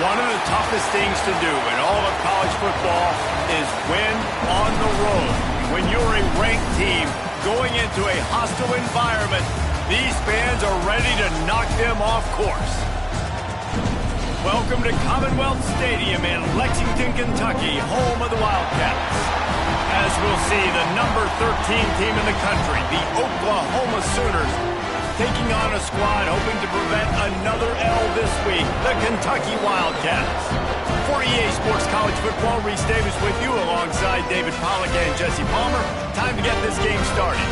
One of the toughest things to do in all of college football is win on the road. When you're a ranked team going into a hostile environment, these fans are ready to knock them off course. Welcome to Commonwealth Stadium in Lexington, Kentucky, home of the Wildcats. As we'll see, the number 13 team in the country, the Oklahoma Sooners, taking on a squad hoping to prevent another L this week, the Kentucky Wildcats. For EA Sports College Football, Reese Davis with you alongside David Pollack and Jesse Palmer. Time to get this game started.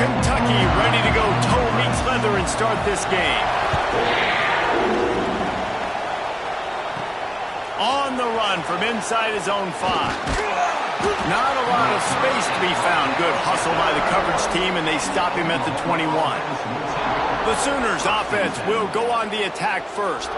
Kentucky ready to go toe meets leather and start this game. On the run from inside his own 5. Not a lot of space to be found. Good hustle by the coverage team, and they stop him at the 21. The Sooners offense will go on the attack first.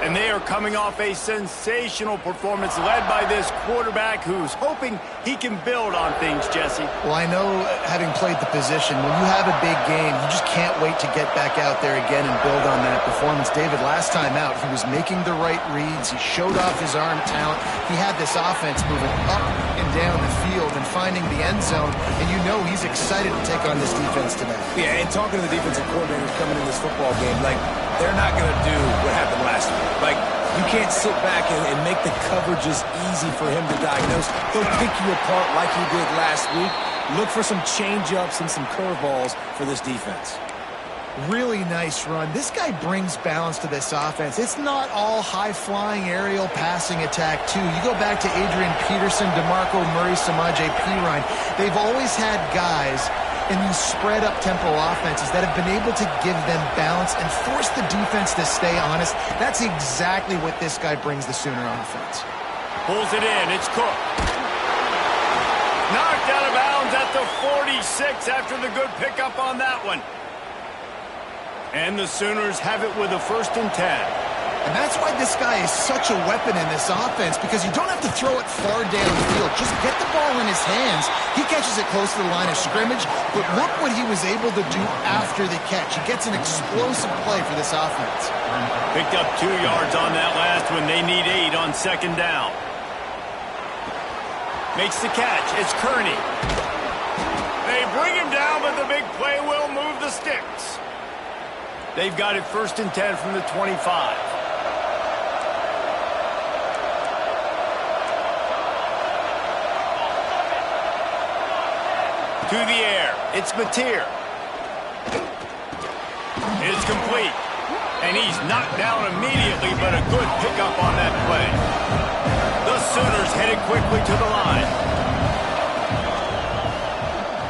And they are coming off a sensational performance led by this quarterback who's hoping he can build on things, Jesse. Well, I know, having played the position, when you have a big game, you just can't wait to get back out there again and build on that performance. David, last time out, he was making the right reads. He showed off his arm talent. He had this offense moving up and down the field and finding the end zone. And you know he's excited to take on this defense today. Yeah, and talking to the defensive coordinators coming in this football game, like, they're not going to do what happened last week. Like, you can't sit back and make the coverages easy for him to diagnose. He'll pick you apart like he did last week. Look for some change-ups and some curveballs for this defense. Really nice run. This guy brings balance to this offense. It's not all high-flying aerial passing attack, too. You go back to Adrian Peterson, DeMarco Murray, Samaje Perine. They've always had guys in these spread-up tempo offenses that have been able to give them balance and force the defense to stay honest. That's exactly what this guy brings the Sooner offense. Pulls it in. It's Cook. Knocked out of bounds at the 46 after the good pickup on that one. And the Sooners have it with a 1st and 10. And that's why this guy is such a weapon in this offense, because you don't have to throw it far downfield. Just get the ball in his hands. He catches it close to the line of scrimmage, but look what he was able to do after the catch. He gets an explosive play for this offense. Picked up 2 yards on that last one. They need 8 on 2nd down. Makes the catch. It's Kearney. They bring him down, but the big play will move the sticks. They've got it 1st and 10 from the 25. To the air. It's Mateer. It's complete. And he's knocked down immediately, but a good pickup on that play. The Sooners headed quickly to the line.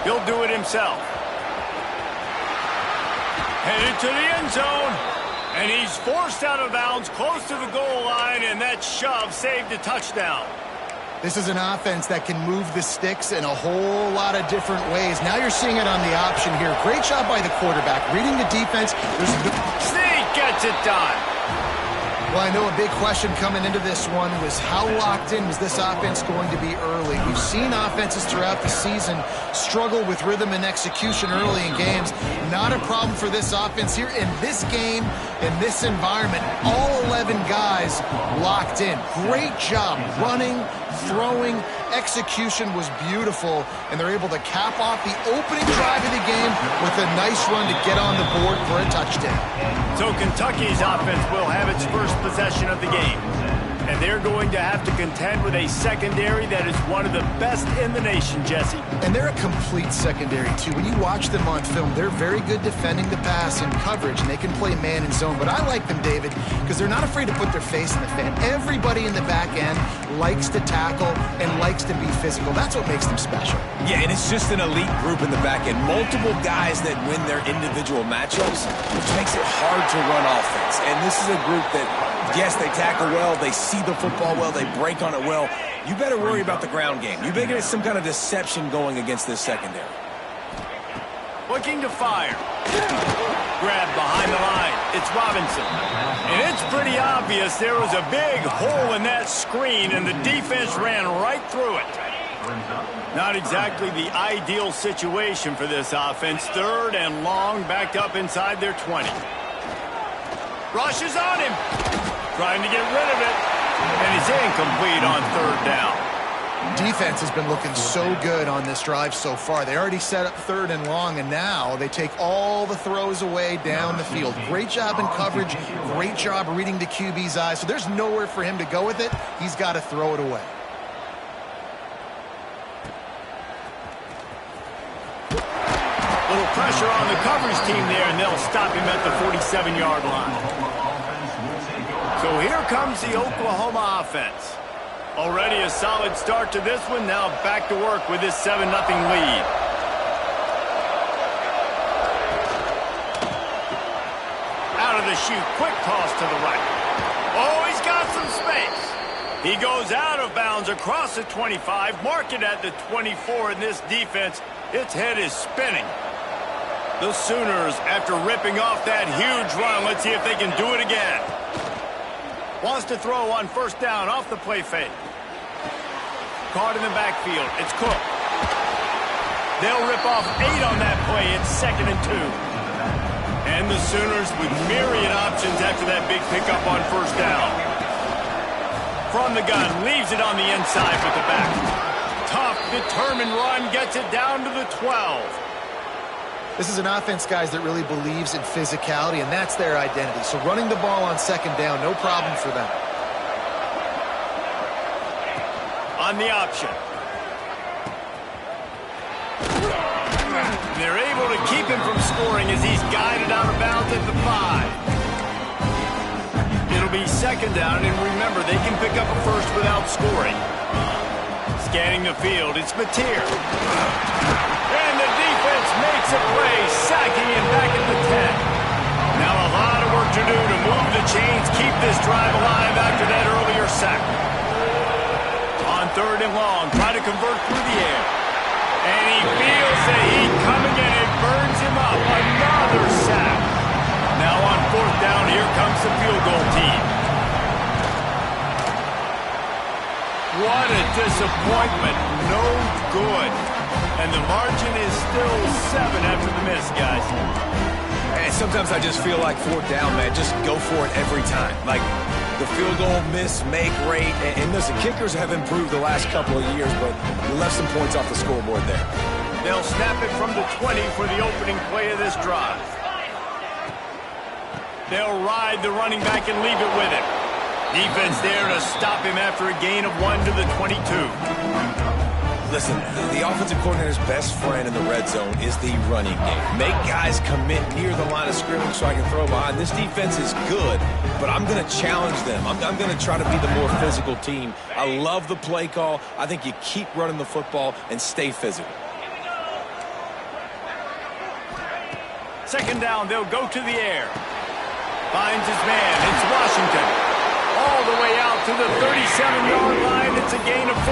He'll do it himself. Headed to the end zone. And he's forced out of bounds close to the goal line, and that shove saved a touchdown. This is an offense that can move the sticks in a whole lot of different ways. Now you're seeing it on the option here. Great job by the quarterback. Reading the defense. Sneak gets it done. Well, I know a big question coming into this one was how locked in was this offense going to be early? We've seen offenses throughout the season struggle with rhythm and execution early in games. Not a problem for this offense here in this game, in this environment. All 11 guys locked in. Great job running, throwing. Execution was beautiful, and they're able to cap off the opening drive of the game with a nice run to get on the board for a touchdown. So Kentucky's offense will have its first possession of the game. And they're going to have to contend with a secondary that is one of the best in the nation, Jesse. And they're a complete secondary, too. When you watch them on film, they're very good defending the pass and coverage, and they can play man and zone. But I like them, David, because they're not afraid to put their face in the fan. Everybody in the back end likes to tackle and likes to be physical. That's what makes them special. Yeah, and it's just an elite group in the back end. Multiple guys that win their individual matchups, which makes it hard to run offense. And this is a group that, yes, they tackle well, they see the football well, they break on it well. You better worry about the ground game. You better get some kind of deception going against this secondary. Looking to fire. Grab behind the line. It's Robinson. And it's pretty pretty obvious there was a big hole in that screen, and the defense ran right through it. Not exactly the ideal situation for this offense. 3rd and long, backed up inside their 20. Rushes on him. Trying to get rid of it. And he's incomplete on 3rd down. Defense has been looking so good on this drive so far. They already set up 3rd and long, and now they take all the throws away down the field. Great job in coverage. Great job reading the QB's eyes. So there's nowhere for him to go with it. He's got to throw it away. Little pressure on the coverage team there, and they'll stop him at the 47-yard line. So here comes the Oklahoma offense. Already a solid start to this one. Now back to work with this 7-0 lead. Out of the chute, quick toss to the right. Oh, he's got some space. He goes out of bounds across the 25, mark it at the 24, and this defense, its head is spinning. The Sooners, after ripping off that huge run, let's see if they can do it again. Wants to throw on 1st down off the play fake. Caught in the backfield. It's Cook. They'll rip off 8 on that play. It's 2nd and 2. And the Sooners with myriad options after that big pickup on 1st down. From the gun, leaves it on the inside with the back. Tough, determined run, gets it down to the 12. This is an offense, guys, that really believes in physicality, and that's their identity. So running the ball on 2nd down, no problem for them. On the option. They're able to keep him from scoring as he's guided out of bounds at the 5. It'll be 2nd down, and remember, they can pick up a first without scoring. Scanning the field, it's Mateer. And the defense makes a play, sacking him back at the 10. Now a lot of work to do to move the chains, keep this drive alive after that earlier sack. On 3rd and long, try to convert through the air. And he feels the heat coming in. It burns him up. Another sack. Now on 4th down, here comes the field goal team. What a disappointment. No good. And the margin is still 7 after the miss, guys. And sometimes I just feel like 4th down, man. Just go for it every time. Like the field goal miss, make rate. And listen, kickers have improved the last couple of years, but we left some points off the scoreboard there. They'll snap it from the 20 for the opening play of this drive. They'll ride the running back and leave it with him. Defense there to stop him after a gain of 1 to the 22. Listen, the offensive coordinator's best friend in the red zone is the running game. Make guys commit near the line of scrimmage so I can throw behind. This defense is good, but I'm going to challenge them. I'm going to try to be the more physical team. I love the play call. I think you keep running the football and stay physical. 2nd down, they'll go to the air. Finds his man. It's Washington. All the way out to the 37-yard line. It's a gain of 15.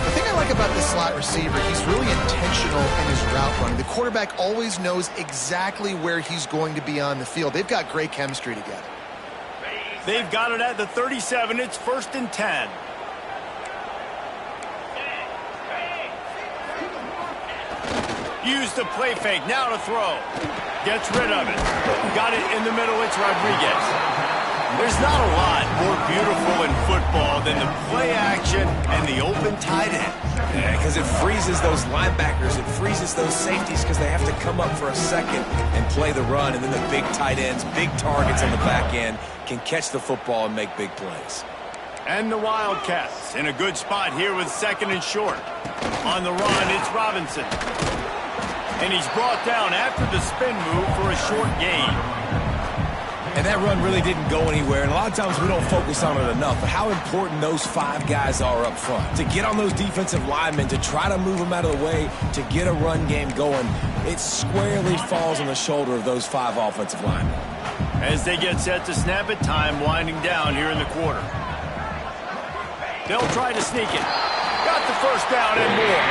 The thing I like about this slot receiver, he's really intentional in his route running. The quarterback always knows exactly where he's going to be on the field. They've got great chemistry together. They've got it at the 37. It's 1st and 10. Use the play fake. Now to throw. Gets rid of it. Got it in the middle. It's Rodriguez. There's not a lot more beautiful in football than the play action and the open tight end. Yeah, because it freezes those linebackers. It freezes those safeties because they have to come up for a second and play the run. And then the big tight ends, big targets on the back end can catch the football and make big plays. And the Wildcats in a good spot here with 2nd and short. On the run, it's Robinson. And he's brought down after the spin move for a short gain. And that run really didn't go anywhere, and a lot of times we don't focus on it enough, but how important those 5 guys are up front. To get on those defensive linemen, to try to move them out of the way, to get a run game going, it squarely falls on the shoulder of those 5 offensive linemen. As they get set to snap it, time winding down here in the quarter. They'll try to sneak it. Got the 1st down and more.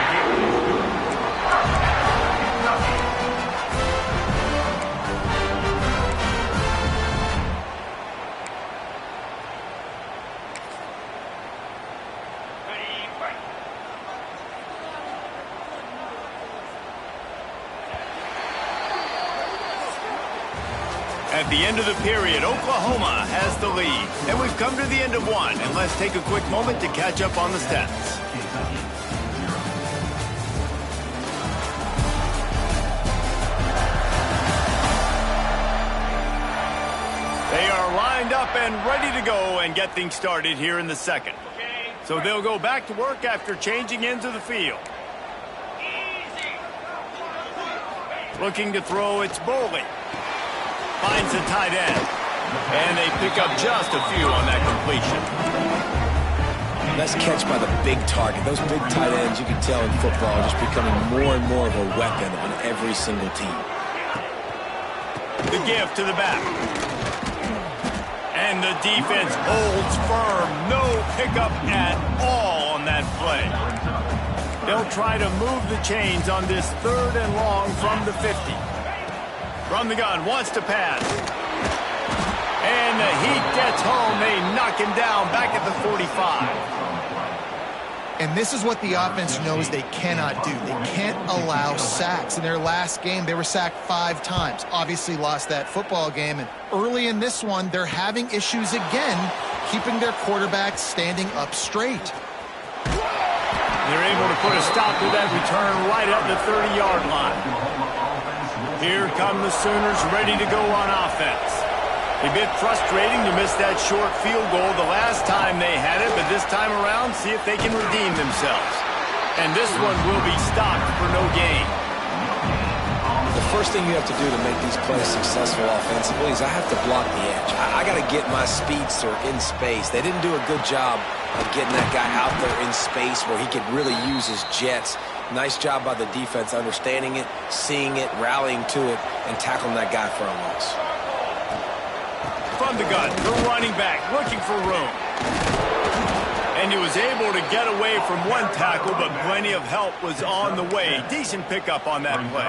At the end of the period, Oklahoma has the lead. And we've come to the end of one. And let's take a quick moment to catch up on the stats. They are lined up and ready to go and get things started here in the second. So they'll go back to work after changing into the field. Looking to throw, it's Boley. Finds a tight end. And they pick up just a few on that completion. Nice catch by the big target. Those big tight ends, you can tell in football, are just becoming more and more of a weapon on every single team. The give to the back. And the defense holds firm. No pickup at all on that play. They'll try to move the chains on this 3rd and long from the 50. From the gun, wants to pass. And the heat gets home. They knock him down back at the 45. And this is what the offense knows they cannot do. They can't allow sacks. In their last game, they were sacked 5 times. Obviously lost that football game. And early in this one, they're having issues again, keeping their quarterback standing up straight. They're able to put a stop to that return right at the 30-yard line. Here come the Sooners ready to go on offense. A bit frustrating to miss that short field goal the last time they had it, but this time around, see if they can redeem themselves. And this one will be stopped for no gain. The first thing you have to do to make these plays successful offensively is I have to block the edge. I got to get my speedster in space. They didn't do a good job of getting that guy out there in space where he could really use his jets. Nice job by the defense understanding it, seeing it, rallying to it, and tackling that guy for a loss. From the gun, the running back looking for room. And he was able to get away from one tackle, but plenty of help was on the way. Decent pickup on that play.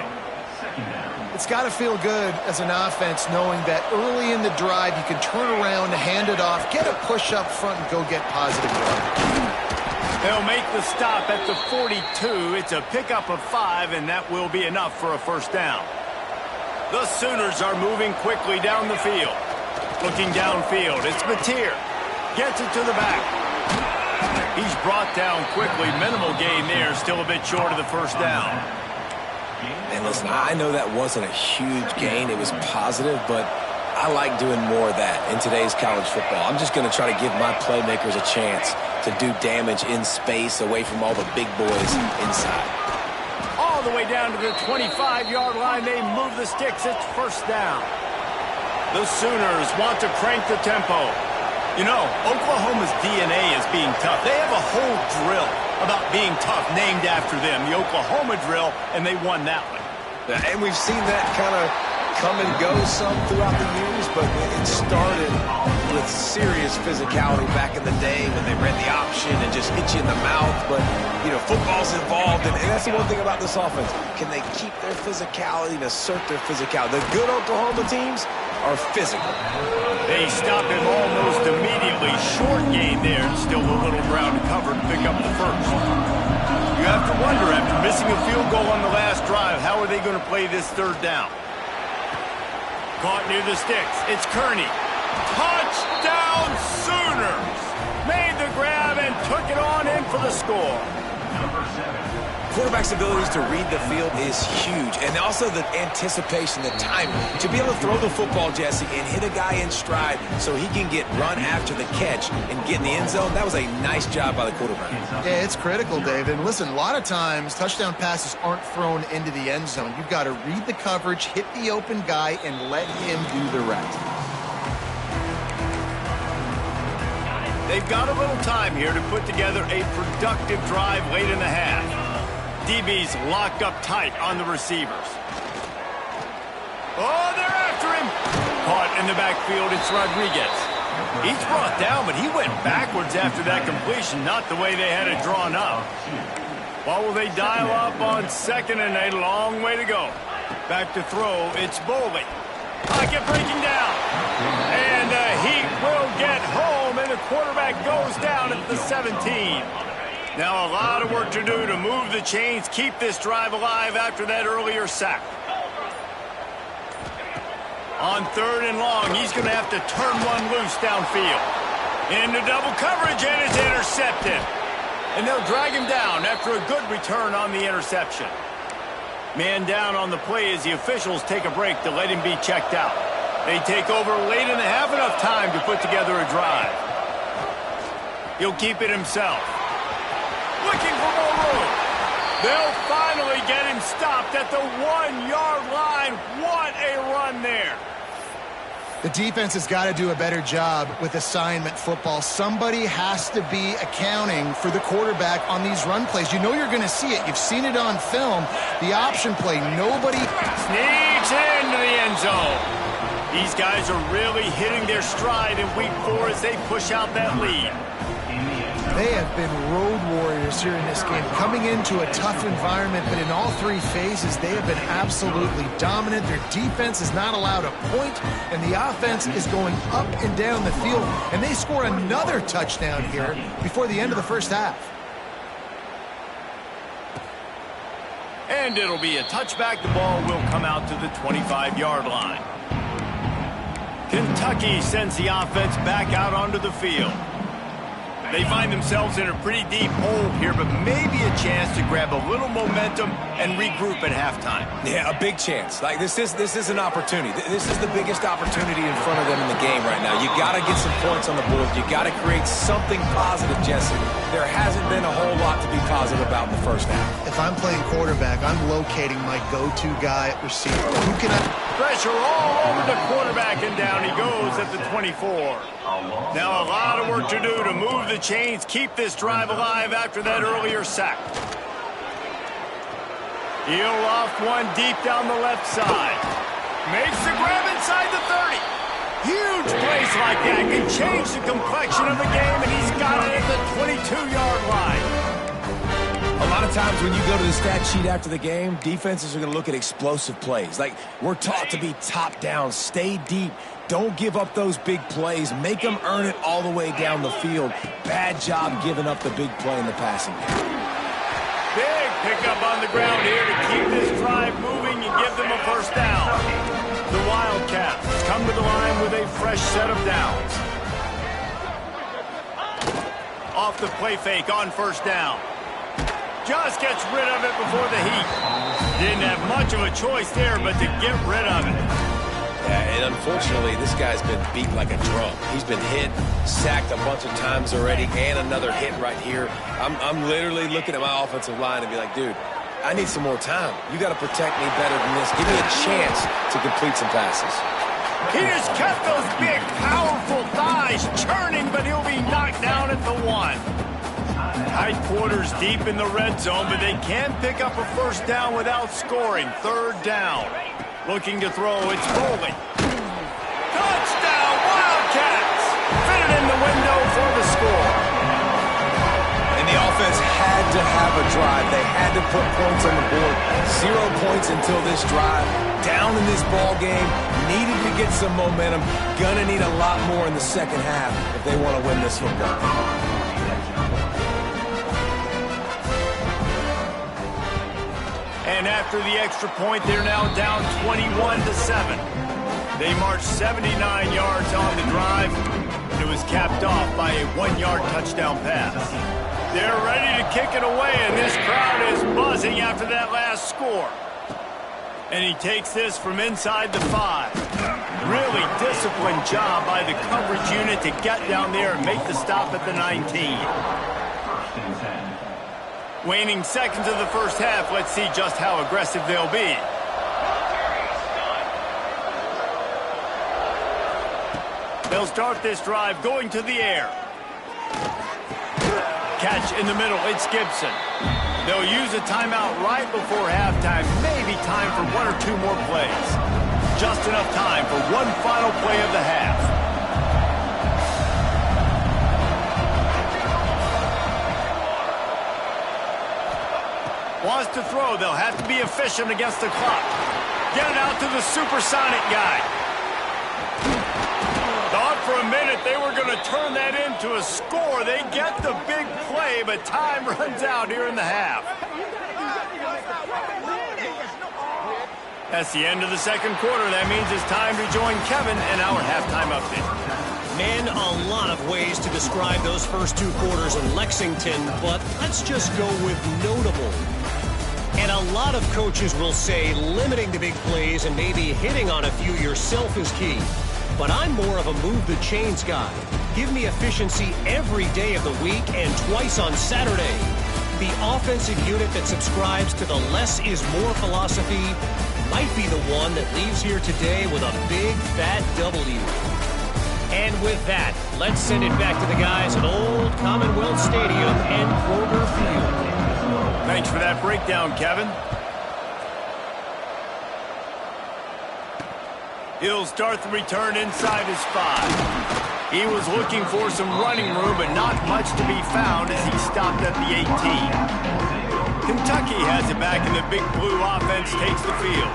It's got to feel good as an offense knowing that early in the drive you can turn around, hand it off, get a push up front, and go get positive yardage. They'll make the stop at the 42. It's a pickup of 5, and that will be enough for a first down. The Sooners are moving quickly down the field. Looking downfield, it's Mateer. Gets it to the back. He's brought down quickly. Minimal gain there, still a bit short of the first down. And listen, I know that wasn't a huge gain. It was positive, but I like doing more of that in today's college football. I'm just going to try to give my playmakers a chance to do damage in space away from all the big boys inside. All the way down to the 25-yard line. They move the sticks. It's first down. The Sooners want to crank the tempo. You know, Oklahoma's DNA is being tough. They have a whole drill about being tough named after them, the Oklahoma drill, and they won that one. And we've seen that kind of come and go some throughout the years, but it started with serious physicality back in the day when they read the option and just hit you in the mouth. But, you know, football's involved, and that's the one thing about this offense. Can they keep their physicality and assert their physicality? The good Oklahoma teams are physical. They stop him almost immediately. Short gain there. Still a little ground to cover to pick up the first. You have to wonder, after missing a field goal on the last drive, how are they going to play this 3rd down? Caught near the sticks. It's Kearney. Touchdown Sooners! Made the grab and took it on in for the score. Quarterback's abilities to read the field is huge, and also the anticipation, the timing. To be able to throw the football, Jesse, and hit a guy in stride so he can get run after the catch and get in the end zone, that was a nice job by the quarterback. Yeah, it's critical, Dave. And listen, a lot of times touchdown passes aren't thrown into the end zone. You've got to read the coverage, hit the open guy, and let him do the rest. They've got a little time here to put together a productive drive late in the half. DB's locked up tight on the receivers. Oh, they're after him. Caught in the backfield, it's Rodriguez. He's brought down, but he went backwards after that completion, not the way they had it drawn up. What will they dial up on 2nd and a long way to go? Back to throw, it's Boley. Pocket breaking down. And the Heat will get home, and the quarterback goes down at the 17. Now a lot of work to do to move the chains, keep this drive alive after that earlier sack. On 3rd and long, he's going to have to turn one loose downfield. Into double coverage, and it's intercepted. And they'll drag him down after a good return on the interception. Man down on the play as the officials take a break to let him be checked out. They take over late in the half, enough time to put together a drive. He'll keep it himself. Looking for more room. They'll finally get him stopped at the 1-yard line. What a run there. The defense has got to do a better job with assignment football. Somebody has to be accounting for the quarterback on these run plays. You know you're going to see it. You've seen it on film. The option play, nobody sneaks into the end zone. These guys are really hitting their stride in week 4 as they push out that lead. They have been road warriors here in this game, coming into a tough environment, but in all 3 phases, they have been absolutely dominant. Their defense is not allowed a point, and the offense is going up and down the field, and they score another touchdown here before the end of the first half. And it'll be a touchback. The ball will come out to the 25-yard line. Kentucky sends the offense back out onto the field. They find themselves in a pretty deep hole here, but maybe a chance to grab a little momentum and regroup at halftime. Yeah, a big chance. Like this is an opportunity. This is the biggest opportunity in front of them in the game right now. You got to get some points on the board. You got to create something positive, Jesse. There hasn't been a whole lot to be positive about in the first half. If I'm playing quarterback, I'm locating my go-to guy at receiver. Who can I... Pressure all over the quarterback, and down he goes at the 24. Now a lot of work to do to move the chains, keep this drive alive after that earlier sack. He'll loft one deep down the left side. Makes the grab inside the 30. Huge plays like that can change the complexion of the game, and he's got it at the 22-yard line. A lot of times when you go to the stat sheet after the game, defenses are going to look at explosive plays. Like, we're taught to be top down, stay deep, don't give up those big plays, make them earn it all the way down the field. Bad job giving up the big play in the passing game. Big pickup on the ground here to keep this drive moving and give them a first down. The Wildcats come to the line with a fresh set of downs. Off the play fake on first down. Just gets rid of it before the heat. Didn't have much of a choice there, but to get rid of it. Yeah, and unfortunately, this guy's been beat like a drum. He's been hit, sacked a bunch of times already, and another hit right here. I'm literally looking at my offensive line and be like, dude, I need some more time. You got to protect me better than this. Give me a chance to complete some passes. He just kept those big, powerful thighs churning, but he'll be knocked down at the 1. Tight quarters deep in the red zone, but they can pick up a first down without scoring. 3rd down. Looking to throw, it's Foley. Touchdown, Wildcats! Fitted in the window for the score. And the offense had to have a drive. They had to put points on the board. 0 points until this drive. Down in this ball game. Needed to get some momentum. Gonna need a lot more in the second half if they want to win this football game. And after the extra point, they're now down 21-7. They marched 79 yards on the drive. It was capped off by a 1-yard touchdown pass. They're ready to kick it away, and this crowd is buzzing after that last score. And he takes this from inside the 5. Really disciplined job by the coverage unit to get down there and make the stop at the 19. Waning seconds of the first half. Let's see just how aggressive they'll be. They'll start this drive going to the air. Catch in the middle. It's Gibson. They'll use a timeout right before halftime. Maybe time for 1 or 2 more plays. Just enough time for one final play of the half. Wants to throw. They'll have to be efficient against the clock. Get it out to the supersonic guy. Thought for a minute they were going to turn that into a score. They get the big play, but time runs out here in the half. That's the end of the second quarter. That means it's time to join Kevin in our halftime update. Man, a lot of ways to describe those first two quarters in Lexington, but let's just go with notable. And a lot of coaches will say limiting the big plays and maybe hitting on a few yourself is key. But I'm more of a move the chains guy. Give me efficiency every day of the week and twice on Saturday. The offensive unit that subscribes to the less is more philosophy might be the one that leaves here today with a big fat W. And with that, let's send it back to the guys at Old Commonwealth Stadium and Kroger Field. Thanks for that breakdown, Kevin. He'll start the return inside his 5. He was looking for some running room, but not much to be found as he stopped at the 18. Kentucky has it back, and the Big Blue offense takes the field.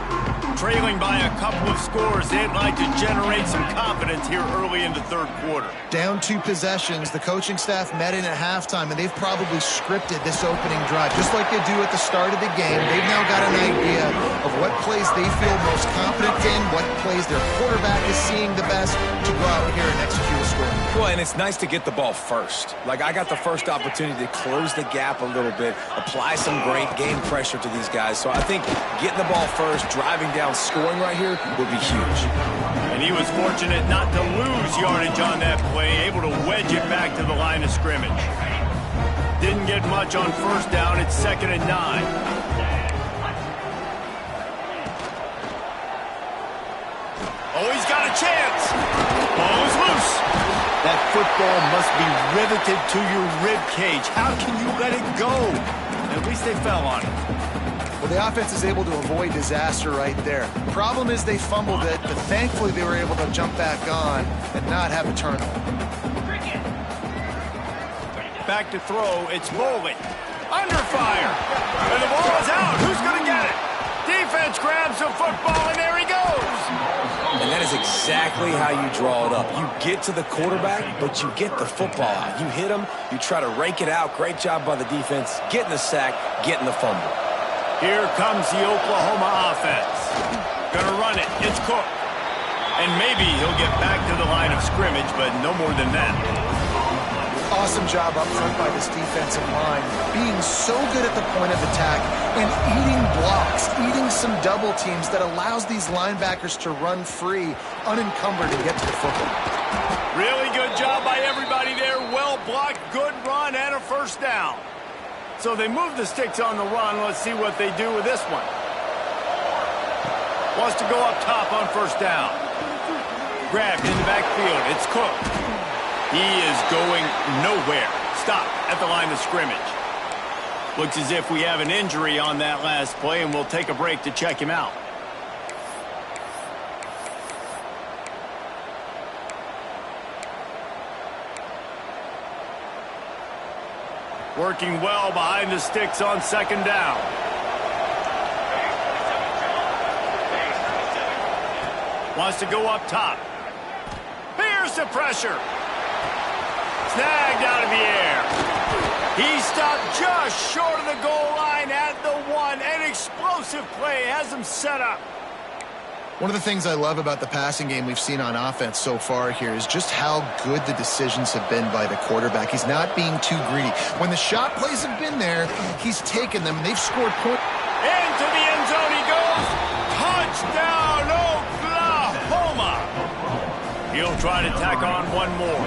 Trailing by a couple of scores, they'd like to generate some confidence here early in the third quarter. Down 2 possessions, the coaching staff met in at halftime, and they've probably scripted this opening drive. Just like they do at the start of the game, they've now got an idea of what plays they feel most confident in, what plays their quarterback is seeing the best to go out here and execute a score. Well, and it's nice to get the ball first. Like, I got the first opportunity to close the gap a little bit, apply some great game pressure to these guys. So I think getting the ball first, driving down, scoring right here would be huge. And he was fortunate not to lose yardage on that play, able to wedge it back to the line of scrimmage. Didn't get much on first down. It's 2nd and 9. Oh, he's got a chance. Ball is loose. That football must be riveted to your rib cage. How can you let it go? At least they fell on it. Well, the offense is able to avoid disaster right there. Problem is they fumbled it, but thankfully they were able to jump back on and not have a turnover. Back to throw, it's Bowling. Under fire. And the ball is out. Who's going to get it? Defense grabs the football, and there he goes. And that is exactly how you draw it up. You get to the quarterback, but you get the football out. You hit him, you try to rake it out. Great job by the defense. Getting the sack, getting the fumble. Here comes the Oklahoma offense. Gonna run it. It's Cook. And maybe he'll get back to the line of scrimmage, but no more than that. Awesome job up front by this defensive line, being so good at the point of attack and eating blocks, eating some double teams that allows these linebackers to run free, unencumbered, and get to the football. Really good job by everybody there. Well blocked, good run, and a first down. So they move the sticks on the run. Let's see what they do with this one. Wants to go up top on first down. Grabbed in the backfield. It's Cook. He is going nowhere. Stop at the line of scrimmage. Looks as if we have an injury on that last play, and we'll take a break to check him out. Working well behind the sticks on second down. Wants to go up top. Here's the pressure. Snagged out of the air. He stopped just short of the goal line at the 1. An explosive play has him set up. One of the things I love about the passing game we've seen on offense so far here is just how good the decisions have been by the quarterback. He's not being too greedy. When the shot plays have been there, he's taken them, and they've scored points. Into the end zone he goes. Touchdown, Oklahoma. He'll try to tack on one more.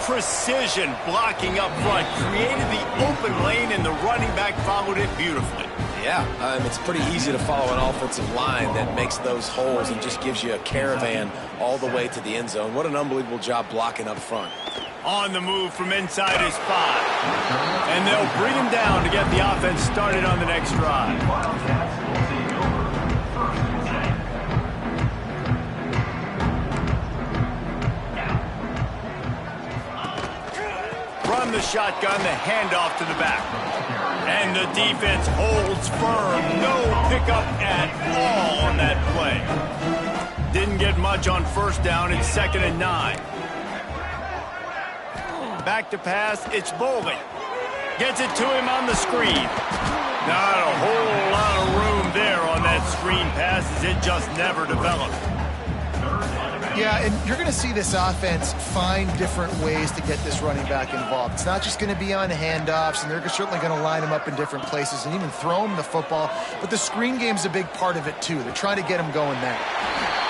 Precision blocking up front. Created the open lane, and the running back followed it beautifully. Yeah, it's pretty easy to follow an offensive line that makes those holes and just gives you a caravan all the way to the end zone. What an unbelievable job blocking up front. On the move from inside his 5. And they'll bring him down to get the offense started on the next drive. Run the shotgun, the handoff to the back. And the defense holds firm. No pickup at all on that play. Didn't get much on first down. It's 2nd and 9. Back to pass. It's Bowling. Gets it to him on the screen. Not a whole lot of room there on that that screen passes, it just never developed. Yeah, and you're going to see this offense find different ways to get this running back involved. It's not just going to be on handoffs, and they're certainly going to line him up in different places and even throw him the football. But the screen game's a big part of it, too. They're trying to get him going there.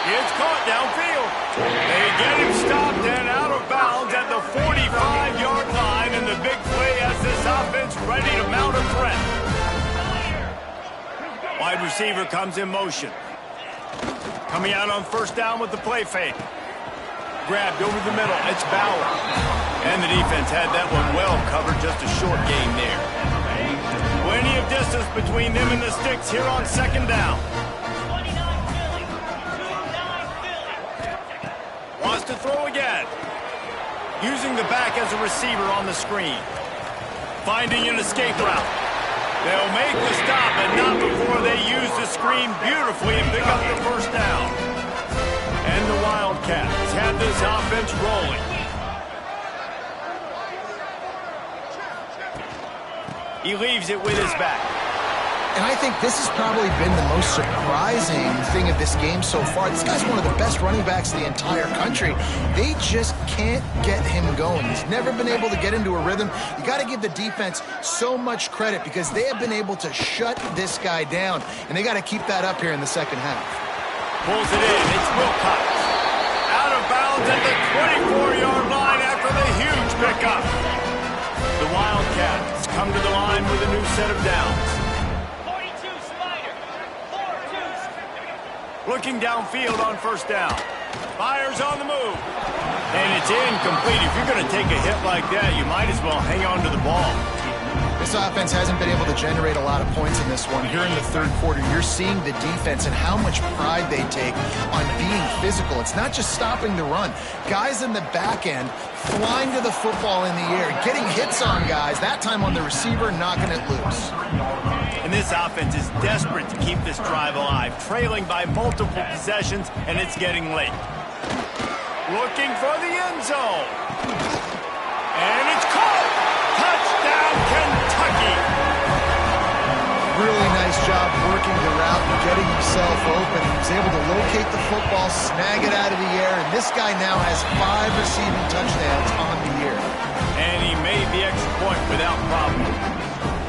It's caught downfield. They get him stopped and out of bounds at the 45-yard line, and the big play has this offense ready to mount a threat. Wide receiver comes in motion. Coming out on first down with the play fake. Grabbed over the middle. It's Bauer. And the defense had that one well covered. Just a short gain there. Plenty of distance between them and the sticks here on second down. Wants to throw again. Using the back as a receiver on the screen. Finding an escape route. They'll make the stop, but not before they use the screen beautifully and pick up the first down. And the Wildcats have this offense rolling. He leaves it with his back. And I think this has probably been the most surprising thing of this game so far. This guy's one of the best running backs in the entire country. They just can't get him going. He's never been able to get into a rhythm. You got to give the defense so much credit because they have been able to shut this guy down, and they got to keep that up here in the second half. Pulls it in. It's Wilcox. Out of bounds at the 24-yard line after the huge pickup. The Wildcats come to the line with a new set of downs. Looking downfield on first down. Fires on the move. And it's incomplete. If you're going to take a hit like that, you might as well hang on to the ball. This offense hasn't been able to generate a lot of points in this one. Here in the third quarter, you're seeing the defense and how much pride they take on being physical. It's not just stopping the run. Guys in the back end flying to the football in the air, getting hits on guys, that time on the receiver, knocking it loose. And this offense is desperate to keep this drive alive, trailing by multiple possessions, and it's getting late. Looking for the end zone. And it's caught! Touchdown, Kentucky! Really nice job working the route and getting himself open. He was able to locate the football, snag it out of the air, and this guy now has 5 receiving touchdowns on the year. And he made the extra point without problem.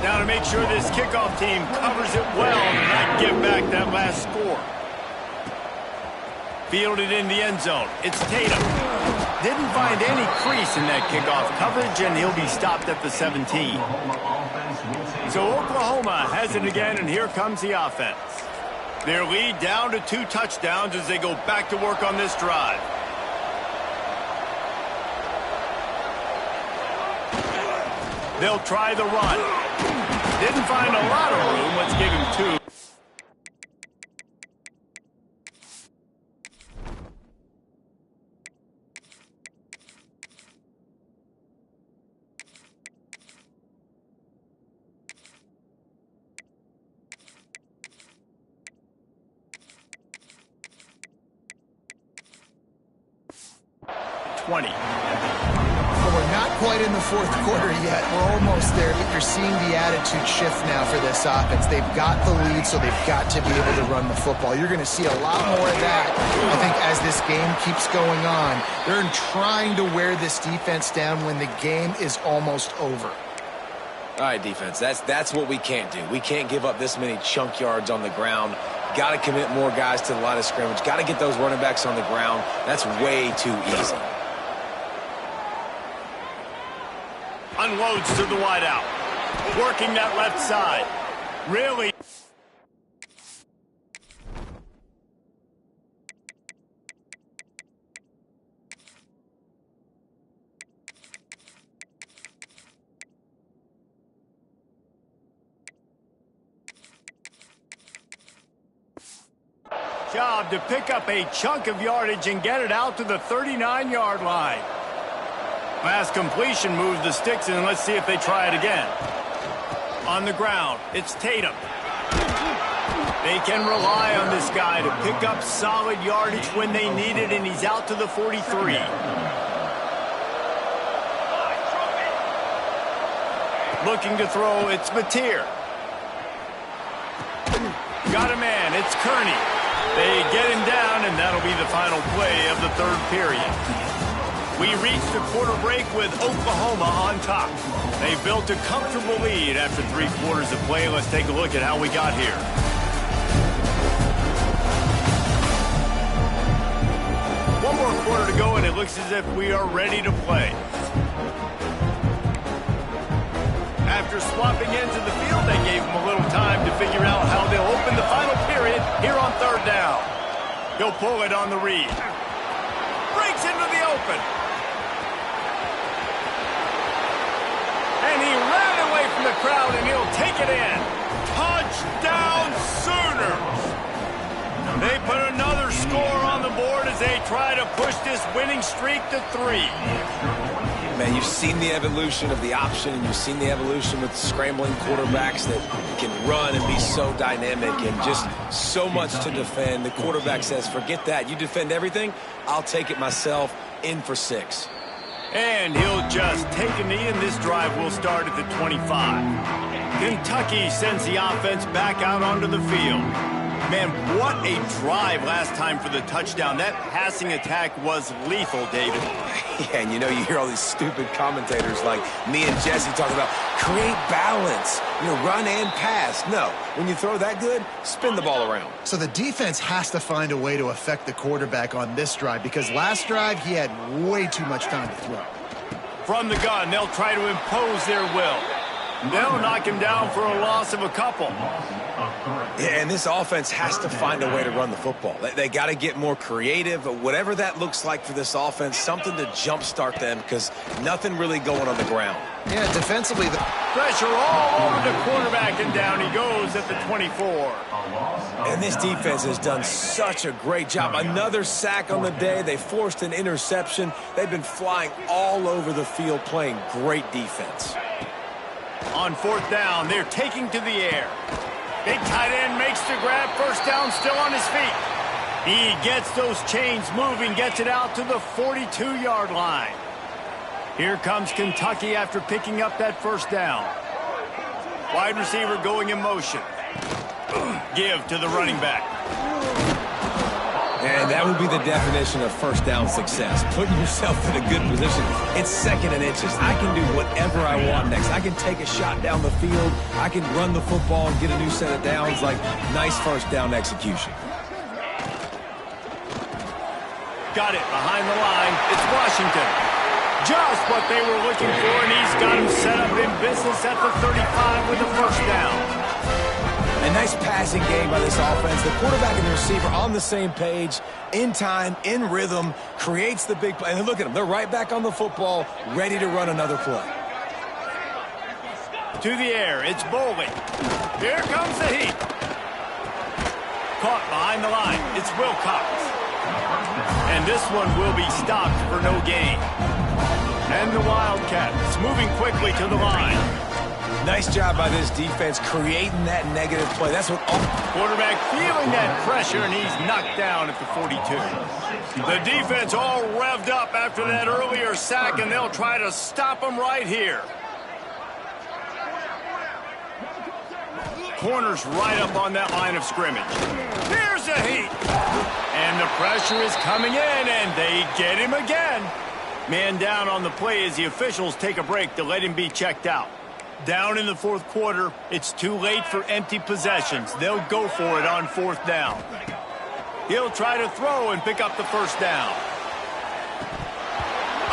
Now to make sure this kickoff team covers it well and not give back that last score. Fielded in the end zone. It's Tatum. Didn't find any crease in that kickoff coverage, and he'll be stopped at the 17. So Oklahoma has it again, and here comes the offense. Their lead down to 2 touchdowns as they go back to work on this drive. They'll try the run. Didn't find a lot of room. Let's give him 2. Well, we're not quite in the fourth quarter yet. We're almost there, but you're seeing the attitude shift now for this offense. They've got the lead, so they've got to be able to run the football. You're going to see a lot more of that, I think, as this game keeps going on. They're trying to wear this defense down when the game is almost over. All right, defense, that's what we can't do. We can't give up this many chunk yards on the ground. Got to commit more guys to the line of scrimmage. Got to get those running backs on the ground. That's way too easy. Unloads to the wideout. Working that left side. Really. Job to pick up a chunk of yardage and get it out to the 39-yard line. Pass completion moves the sticks, and let's see if they try it again. On the ground, it's Tatum. They can rely on this guy to pick up solid yardage when they need it, and he's out to the 43. Looking to throw, it's Mateer. got a man. It's Kearney. They get him down, and that'll be the final play of the third period. We reach the quarter break with Oklahoma on top. They built a comfortable lead after 3 quarters of play. Let's take a look at how we got here. One more quarter to go, and it looks as if we are ready to play. After swapping ends of the field, they gave him a little time to figure out how they'll open the final period here on third down. He'll pull it on the read. Breaks into the open. And he ran away from the crowd, and he'll take it in. Touchdown, Sooners! They put another score on the board as they try to push this winning streak to 3. Man, you've seen the evolution of the option, and you've seen the evolution with scrambling quarterbacks that can run and be so dynamic and just so much to defend. The quarterback says, forget that. You defend everything, I'll take it myself. In for 6. And he'll just take a knee, and this drive will start at the 25. Kentucky sends the offense back out onto the field. Man, what a drive last time for the touchdown. That passing attack was lethal, David. Yeah, and you know, you hear all these stupid commentators like me and Jesse talking about create balance, run and pass. No, when you throw that good, spin the ball around. So the defense has to find a way to affect the quarterback on this drive, because last drive he had way too much time to throw. From the gun, they'll try to impose their will. They'll knock him down for a loss of a couple. Yeah, and this offense has to find a way to run the football. They got to get more creative, whatever that looks like for this offense, something to jumpstart them, because nothing really going on the ground. Yeah, defensively, the pressure all over the quarterback, and down he goes at the 24. And this defense has done such a great job. Another sack on the day. They forced an interception. They've been flying all over the field, playing great defense. On fourth down, they're taking to the air. Big tight end makes the grab. First down, still on his feet. He gets those chains moving, gets it out to the 42-yard line. Here comes Kentucky after picking up that first down. Wide receiver going in motion. Give to the running back. And that would be the definition of first down success. Putting yourself in a good position. It's 2nd and inches. I can do whatever I want next. I can take a shot down the field. I can run the football and get a new set of downs. Like, nice first down execution. Got it behind the line. It's Washington. Just what they were looking for, and he's got him set up in business at the 35 with the first down. A nice passing game by this offense. The quarterback and the receiver on the same page, in time, in rhythm, creates the big play. And look at them. They're right back on the football, ready to run another play. To the air. It's Bowling. Here comes the heat. Caught behind the line. It's Wilcox. And this one will be stopped for no gain. And the Wildcats moving quickly to the line. Nice job by this defense creating that negative play. That's what quarterback feeling that pressure, and he's knocked down at the 42. The defense all revved up after that earlier sack, and they'll try to stop him right here. Corners right up on that line of scrimmage. Here's the heat. And the pressure is coming in, and they get him again. Man down on the play as the officials take a break to let him be checked out. Down in the fourth quarter, it's too late for empty possessions. They'll go for it on fourth down. He'll try to throw and pick up the first down.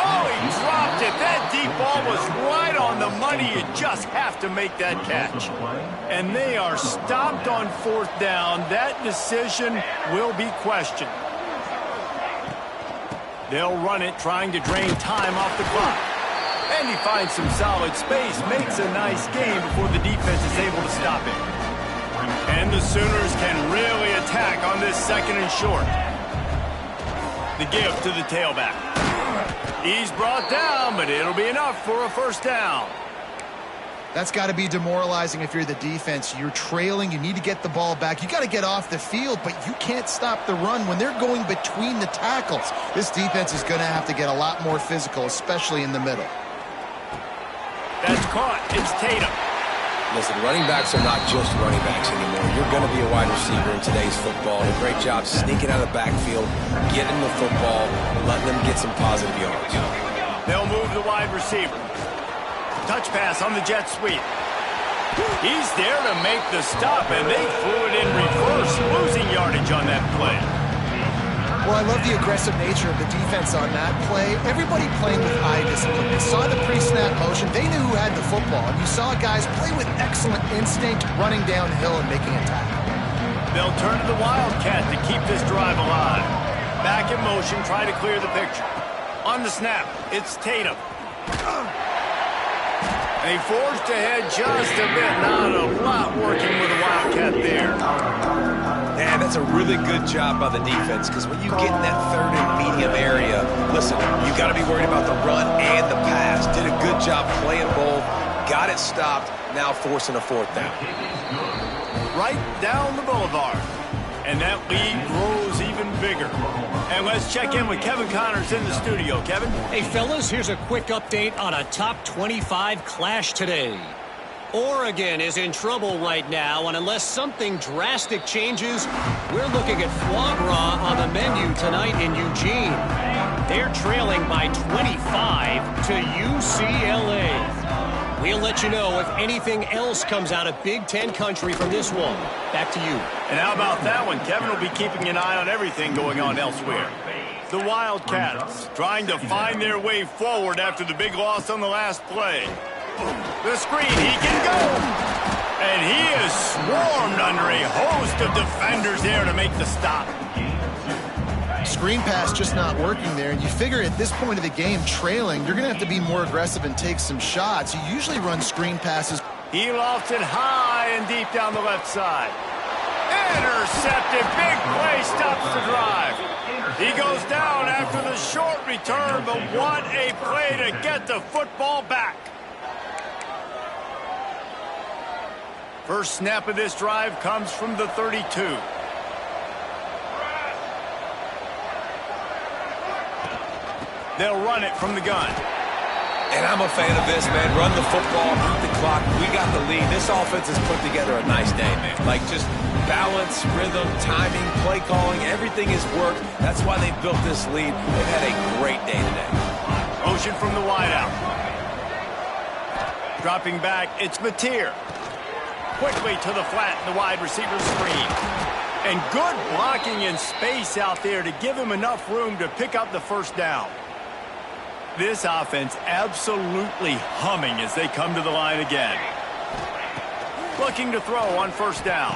Oh, he dropped it. That deep ball was right on the money. You just have to make that catch. And they are stopped on fourth down. That decision will be questioned. They'll run it, trying to drain time off the clock. And he finds some solid space, makes a nice game before the defense is able to stop him. And the Sooners can really attack on this 2nd and short. The give to the tailback. He's brought down, but it'll be enough for a first down. That's got to be demoralizing if you're the defense. You're trailing. You need to get the ball back. You got to get off the field, but you can't stop the run when they're going between the tackles. This defense is going to have to get a lot more physical, especially in the middle. That's caught. It's Tatum. Listen, running backs are not just running backs anymore. You're going to be a wide receiver in today's football. And a great job sneaking out of the backfield, getting the football, letting them get some positive yards. They'll move the wide receiver. Touch pass on the jet sweep. He's there to make the stop, and they threw it in reverse, losing yardage on that play. Well, I love the aggressive nature of the defense on that play. Everybody playing with eye discipline. They saw the pre-snap motion. They knew who had the football. And you saw guys play with excellent instinct, running downhill and making a tackle. They'll turn to the Wildcat to keep this drive alive. Back in motion, try to clear the picture. On the snap, it's Tatum. They forged ahead just a bit. Not a lot working with the Wildcat there. Man, that's a really good job by the defense, because when you get in that third and medium area, listen, you got to be worried about the run and the pass. Did a good job playing both, got it stopped, now forcing a fourth down. Right down the boulevard. And that lead grows even bigger. And let's check in with Kevin Connors in the studio. Kevin? Hey, fellas, here's a quick update on a top 25 clash today. Oregon is in trouble right now, and unless something drastic changes, we're looking at foie gras on the menu tonight in Eugene. They're trailing by 25 to UCLA. We'll let you know if anything else comes out of Big Ten country from this one. Back to you. And how about that one? Kevin will be keeping an eye on everything going on elsewhere. The Wildcats trying to find their way forward after the big loss on the last play. The screen, he can go. And he is swarmed under a host of defenders there to make the stop. Screen pass just not working there. And you figure at this point of the game, trailing, you're going to have to be more aggressive and take some shots. You usually run screen passes. He lofts it high and deep down the left side. Intercepted. Big play stops the drive. He goes down after the short return, but what a play to get the football back. First snap of this drive comes from the 32. They'll run it from the gun. And I'm a fan of this, man. Run the football, beat the clock. We got the lead. This offense has put together a nice day, man. Like, just balance, rhythm, timing, play calling, everything has worked. That's why they built this lead. They've had a great day today. Motion from the wideout. Dropping back, it's Mateer. Quickly to the flat in the wide receiver screen. And good blocking in space out there to give him enough room to pick up the first down. This offense absolutely humming as they come to the line again. Looking to throw on first down.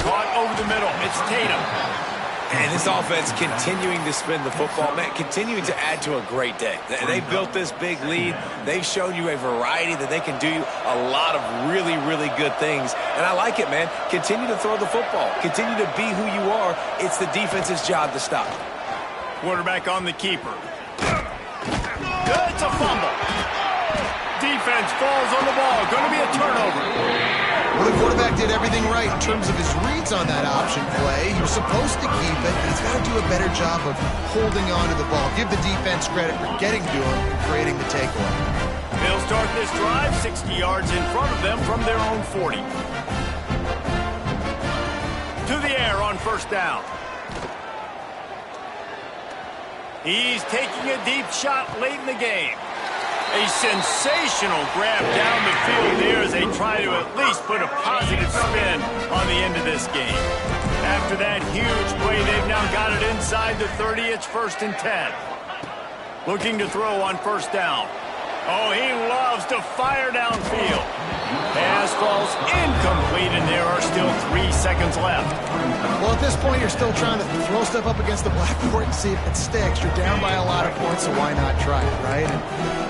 Caught over the middle. It's Tatum. And this offense continuing to spin the football, man, continuing to add to a great day. They built this big lead. They've shown you a variety that they can do a lot of really, really good things. And I like it, man. Continue to throw the football. Continue to be who you are. It's the defense's job to stop. Quarterback on the keeper. It's a fumble. Defense falls on the ball. Going to be a turnover. Well, the quarterback did everything right in terms of his reads on that option play. He was supposed to keep it, but he's got to do a better job of holding on to the ball. Give the defense credit for getting to him and creating the takeaway. They'll start this drive 60 yards in front of them from their own 40. To the air on first down. He's taking a deep shot late in the game. A sensational grab down the field there as they try to at least put a positive spin on the end of this game. After that huge play, they've now got it inside the 30. It's 1st and 10. Looking to throw on first down. Oh, he loves to fire downfield. Pass falls incomplete, and there are still 3 seconds left. Well, at this point, you're still trying to throw stuff up against the blackboard and see if it sticks. You're down by a lot of points, so why not try it, right? And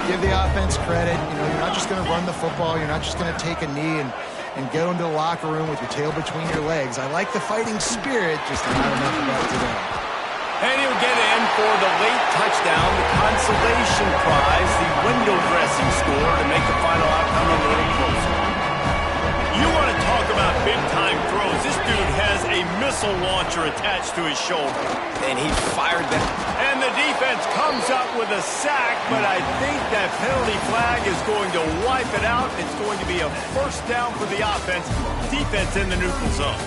give the offense credit. You know, you're not just going to run the football. You're not just going to take a knee and go into the locker room with your tail between your legs. I like the fighting spirit, just not enough of that today. And he'll get in for the late touchdown, the consolation prize, the window dressing score to make the final outcome a little closer. You want to talk about big-time throws. This dude has a a missile launcher attached to his shoulder. And he fired that. And the defense comes up with a sack, but I think that penalty flag is going to wipe it out. It's going to be a first down for the offense. Defense in the neutral zone.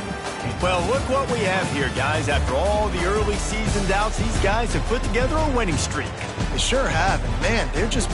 Well, look what we have here, guys. After all the early season doubts, these guys have put together a winning streak. They sure have. And, man, they're just